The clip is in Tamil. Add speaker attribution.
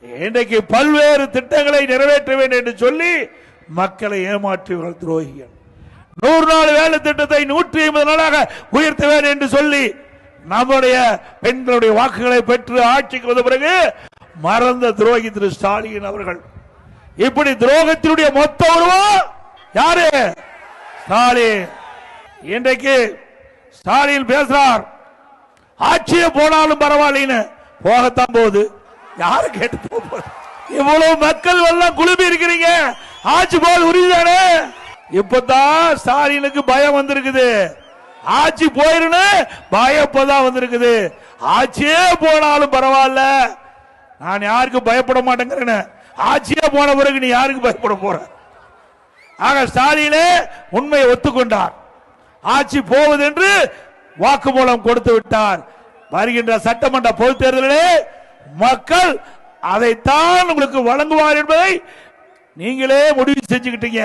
Speaker 1: இன்றைக்கு பல்வேறு திட்டங்களை நிறைவேற்ற வேண்டும் என்று சொல்லி மக்களை ஏமாற்றுவார்கள் துரோகிகள். 100 நாள் வேலை திட்டத்தை 150 நாளாக உயர்த்த வேண்டும் என்று சொல்லி நம்முடைய பெண்களுடைய வாக்குகளை பெற்று ஆட்சிக்கு வந்த பிறகு மறந்த துரோகி திரு ஸ்டாலின் அவர்கள். இப்படி துரோகத்தினுடைய மொத்த உருவம் யாரு? ஸ்டாலின். இன்றைக்கு ஸ்டாலின் பேசுறார், ஆட்சியை போனாலும் பரவாயில்லைன்னு. போகத்தான் போகுது, யாரு கேட்டு போகுது? இவ்வளவு மக்கள் எல்லாம் குழுமி இருக்கிறீங்க, ஆட்சி போது உறுதிதானே? இப்பதான் ஸ்டாலினுக்கு பயம் வந்திருக்குது, ஆட்சி போயிருந்து பயப்பதான் வந்திருக்குது. ஆட்சியே போனாலும் பரவாயில்ல, நான் யாருக்கும் பயப்பட மாட்டேங்கிறேன். ஆட்சியே போன பிறகு நீ யாருக்கு பயப்பட போற? ஆக ஸ்டாலினே உண்மையை ஒத்துக்கொண்டார், ஆட்சி போவது என்று வாக்குமூலம் கொடுத்து விட்டார். வருகின்ற சட்டமன்ற பொதுத் தேர்தலிலே மக்கள் அதைத்தான் உங்களுக்கு வழங்குவார் என்பதை நீங்களே முடிவு செஞ்சுக்கிட்டீங்க.